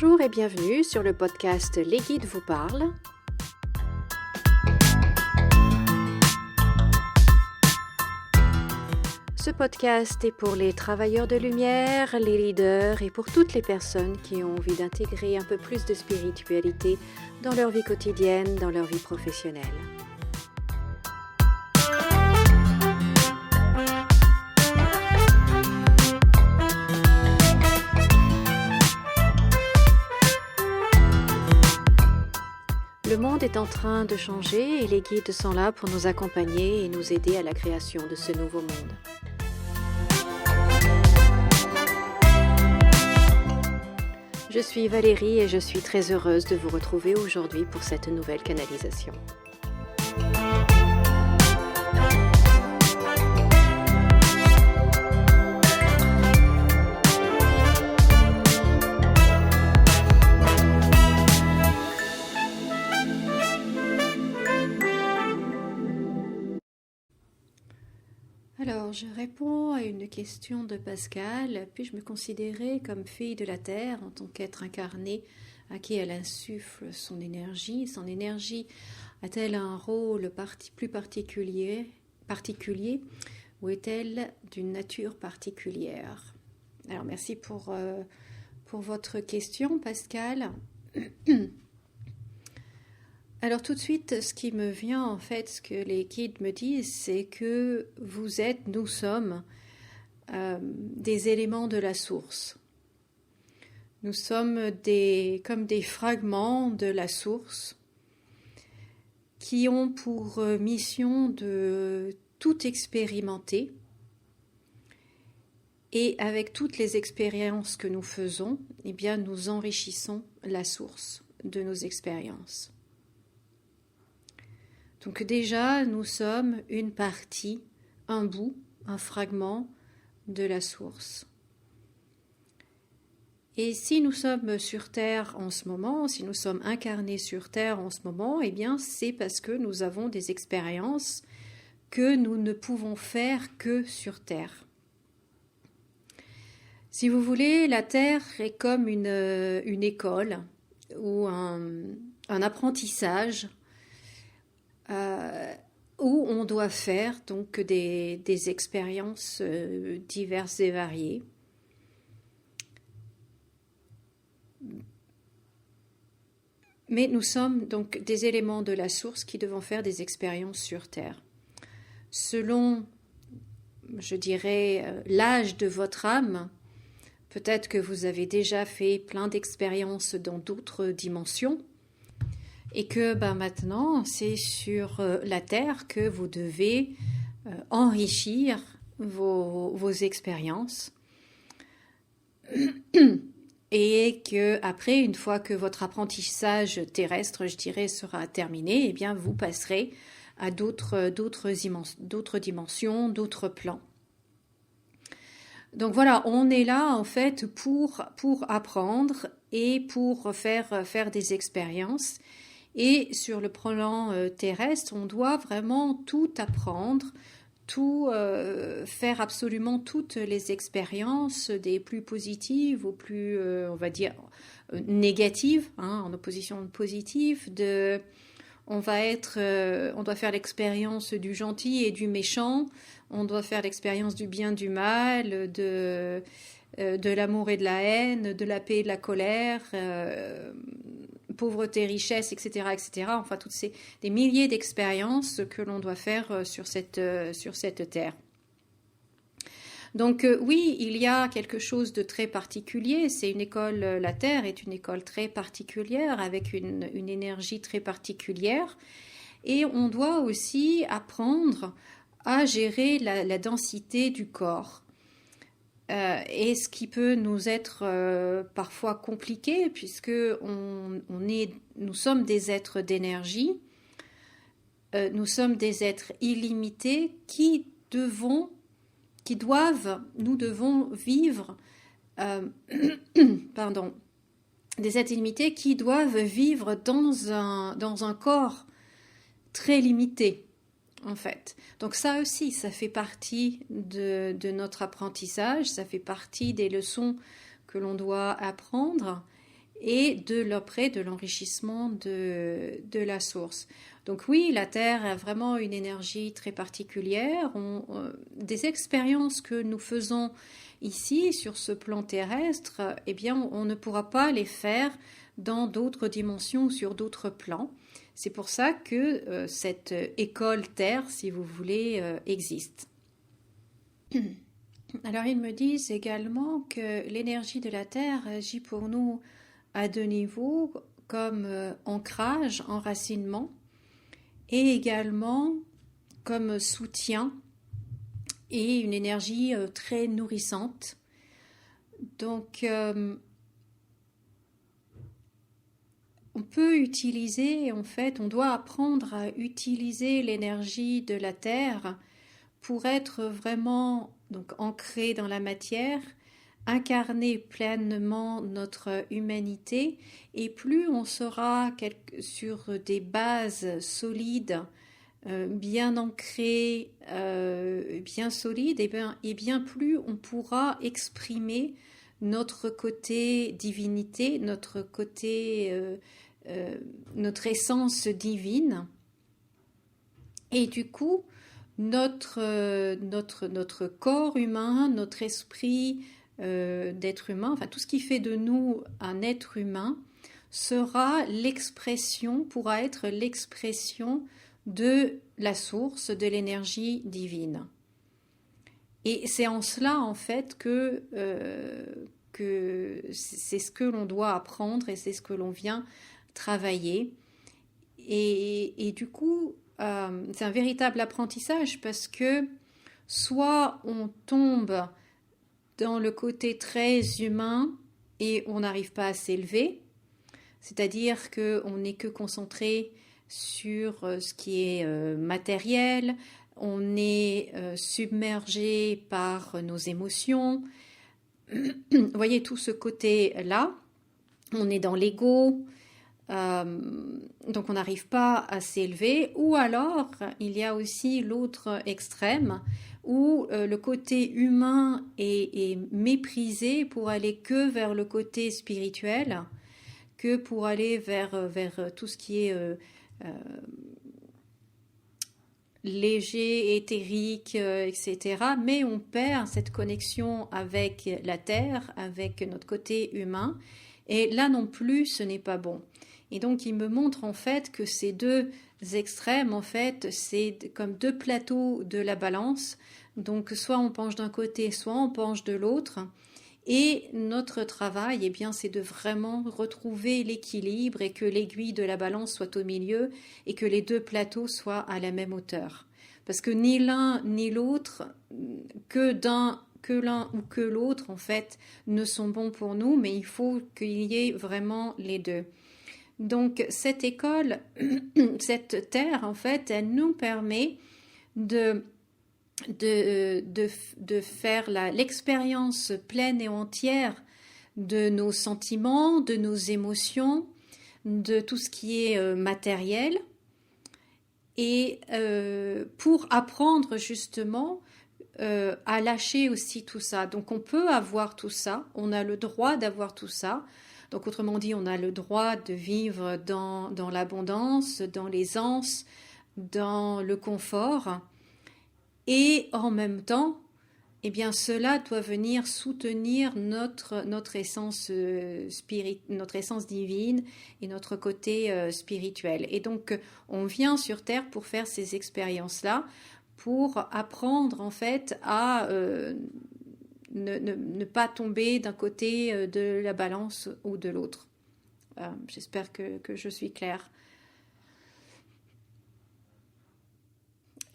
Bonjour et bienvenue sur le podcast Les Guides vous parlent. Ce podcast est pour les travailleurs de lumière, les leaders et pour toutes les personnes qui ont envie d'intégrer un peu plus de spiritualité dans leur vie quotidienne, dans leur vie professionnelle. Le monde est en train de changer et les guides sont là pour nous accompagner et nous aider à la création de ce nouveau monde. Je suis Valérie et je suis très heureuse de vous retrouver aujourd'hui pour cette nouvelle canalisation. Alors, je réponds à une question de Pascal. Puis-je me considérer comme fille de la Terre en tant qu'être incarné à qui elle insuffle son énergie? Son énergie a-t-elle un rôle plus particulier ou est-elle d'une nature particulière? Alors, merci pour votre question, Pascal. Alors tout de suite, ce qui me vient en fait, ce que les guides me disent, c'est que nous sommes des éléments de la source. Nous sommes comme des fragments de la source qui ont pour mission de tout expérimenter. Et avec toutes les expériences que nous faisons, eh bien, nous enrichissons la source de nos expériences. Donc déjà, nous sommes une partie, un bout, un fragment de la source. Et si nous sommes sur Terre en ce moment, si nous sommes incarnés sur Terre en ce moment, eh bien c'est parce que nous avons des expériences que nous ne pouvons faire que sur Terre. Si vous voulez, la Terre est comme une école ou un apprentissage où on doit faire donc des expériences diverses et variées. Mais nous sommes donc des éléments de la source qui devons faire des expériences sur Terre. Selon, je dirais, l'âge de votre âme, peut-être que vous avez déjà fait plein d'expériences dans d'autres dimensions, et que maintenant, c'est sur la Terre que vous devez enrichir vos expériences. Et que après, une fois que votre apprentissage terrestre, je dirais, sera terminé, eh bien, vous passerez à d'autres dimensions, d'autres plans. Donc voilà, on est là en fait pour apprendre et pour faire des expériences. Et sur le plan terrestre, on doit vraiment tout apprendre, faire absolument toutes les expériences, des plus positives aux plus, on va dire, négatives, en opposition positive. On doit faire l'expérience du gentil et du méchant, on doit faire l'expérience du bien, du mal, de l'amour et de la haine, de la paix et de la colère, pauvreté, richesse, etc., etc. Enfin, des milliers d'expériences que l'on doit faire sur cette terre. Donc oui, il y a quelque chose de très particulier. C'est une école, la Terre est une école très particulière avec une énergie très particulière. Et on doit aussi apprendre à gérer la densité du corps. Et ce qui peut nous être parfois compliqué, puisque nous sommes des êtres d'énergie, nous sommes des êtres illimités nous devons vivre, des êtres illimités qui doivent vivre dans un corps très limité. En fait. Donc ça aussi, ça fait partie de notre apprentissage, ça fait partie des leçons que l'on doit apprendre et de l'enrichissement de la source. Donc oui, la Terre a vraiment une énergie très particulière. Des expériences que nous faisons ici, sur ce plan terrestre, eh bien, on ne pourra pas les faire dans d'autres dimensions ou sur d'autres plans. C'est pour ça que cette école Terre, si vous voulez, existe. Alors, ils me disent également que l'énergie de la Terre agit pour nous à deux niveaux, comme ancrage, enracinement, et également comme soutien et une énergie très nourrissante. Donc, on peut utiliser, en fait, on doit apprendre à utiliser l'énergie de la Terre pour être vraiment donc ancré dans la matière, incarner pleinement notre humanité, et plus on sera sur des bases solides, bien ancrées, bien solides, et bien plus on pourra exprimer notre côté divinité, notre côté, notre essence divine. Et du coup, notre corps humain, notre esprit d'être humain, enfin tout ce qui fait de nous un être humain, pourra être l'expression de la source, de l'énergie divine. Et c'est en cela, en fait, que c'est ce que l'on doit apprendre et c'est ce que l'on vient travailler. Et du coup, c'est un véritable apprentissage parce que soit on tombe dans le côté très humain et on n'arrive pas à s'élever, c'est-à-dire qu'on n'est que concentré sur ce qui est matériel, on est submergé par nos émotions. Vous voyez tout ce côté-là, on est dans l'ego, donc on n'arrive pas à s'élever, ou alors il y a aussi l'autre extrême où le côté humain est méprisé pour aller que vers le côté spirituel, que pour aller vers tout ce qui est léger, éthérique, etc. Mais on perd cette connexion avec la Terre, avec notre côté humain, et là non plus ce n'est pas bon. Et donc il me montre en fait que ces deux extrêmes, en fait, c'est comme deux plateaux de la balance. Donc soit on penche d'un côté, soit on penche de l'autre. Et notre travail, eh bien, c'est de vraiment retrouver l'équilibre et que l'aiguille de la balance soit au milieu et que les deux plateaux soient à la même hauteur. Parce que ni l'un ni l'autre, que l'un ou que l'autre, en fait, ne sont bons pour nous, mais il faut qu'il y ait vraiment les deux. Donc, cette école, cette terre, en fait, elle nous permet de faire l'expérience pleine et entière de nos sentiments, de nos émotions, de tout ce qui est matériel, et pour apprendre justement à lâcher aussi tout ça. Donc on peut avoir tout ça, on a le droit d'avoir tout ça. Donc autrement dit, on a le droit de vivre dans l'abondance, dans l'aisance, dans le confort. Et en même temps, eh bien, cela doit venir soutenir notre essence notre essence divine et notre côté spirituel. Et donc, on vient sur Terre pour faire ces expériences-là, pour apprendre en fait à ne pas tomber d'un côté de la balance ou de l'autre. J'espère que je suis claire.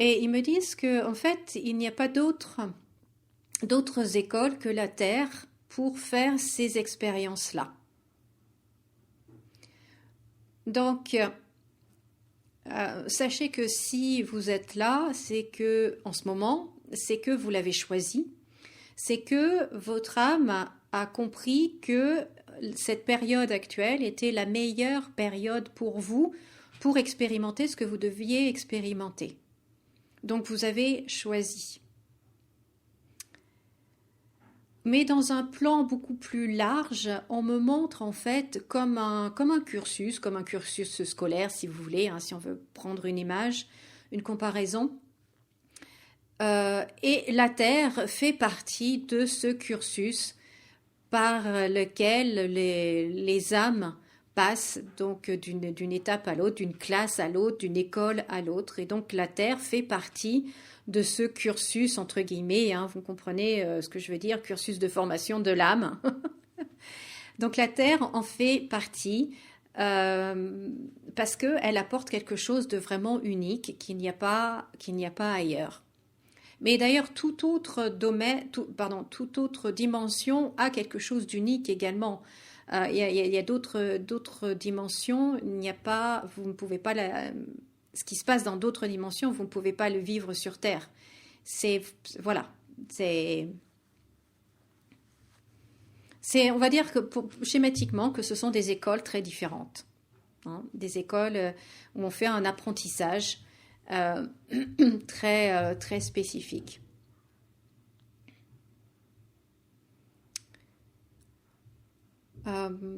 Et ils me disent qu'en fait, il n'y a pas d'autres écoles que la Terre pour faire ces expériences-là. Donc, sachez que si vous êtes là, c'est que, en ce moment, c'est que vous l'avez choisi, c'est que votre âme a compris que cette période actuelle était la meilleure période pour vous pour expérimenter ce que vous deviez expérimenter. Donc vous avez choisi. Mais dans un plan beaucoup plus large, on me montre en fait comme un cursus scolaire si vous voulez, hein, si on veut prendre une image, une comparaison. Et la Terre fait partie de ce cursus par lequel les âmes passent donc d'une étape à l'autre, d'une classe à l'autre, d'une école à l'autre. Et donc la Terre fait partie de ce cursus, entre guillemets, hein, vous comprenez ce que je veux dire, cursus de formation de l'âme. Donc la Terre en fait partie parce qu'elle apporte quelque chose de vraiment unique qu'il n'y a pas ailleurs. Mais d'ailleurs, tout autre domaine, toute autre dimension a quelque chose d'unique également. Il y a d'autres dimensions. Il n'y a pas, vous ne pouvez pas ce qui se passe dans d'autres dimensions, vous ne pouvez pas le vivre sur Terre. Voilà, on va dire que schématiquement, que ce sont des écoles très différentes, hein, des écoles où on fait un apprentissage euh, très spécifique.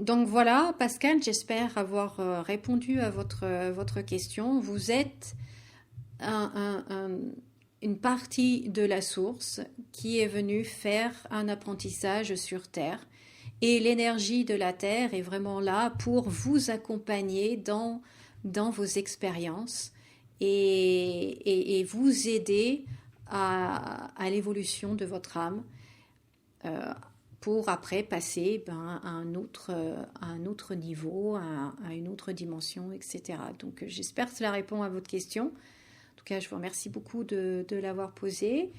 Donc voilà, Pascal, j'espère avoir répondu à votre question. Vous êtes une partie de la source qui est venue faire un apprentissage sur Terre. Et l'énergie de la Terre est vraiment là pour vous accompagner dans vos expériences et vous aider à l'évolution de votre âme euh, pour après passer à un autre niveau, à une autre dimension, etc. Donc j'espère que cela répond à votre question. En tout cas, je vous remercie beaucoup de l'avoir posée.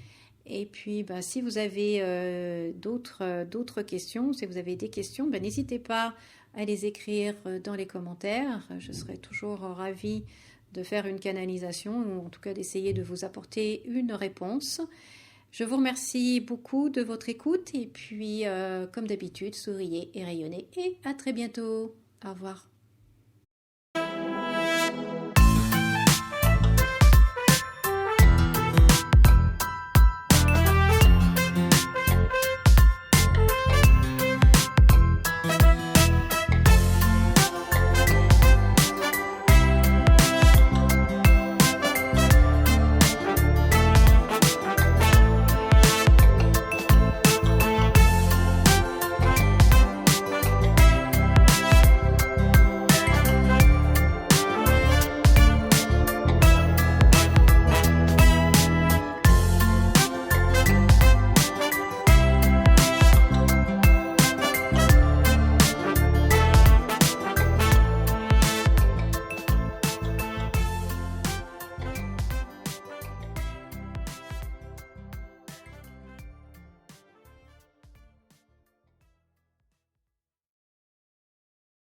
Et puis, si vous avez d'autres questions, si vous avez des questions, n'hésitez pas à les écrire dans les commentaires. Je serai toujours ravie de faire une canalisation ou en tout cas d'essayer de vous apporter une réponse. Je vous remercie beaucoup de votre écoute et puis, comme d'habitude, souriez et rayonnez. Et à très bientôt. Au revoir.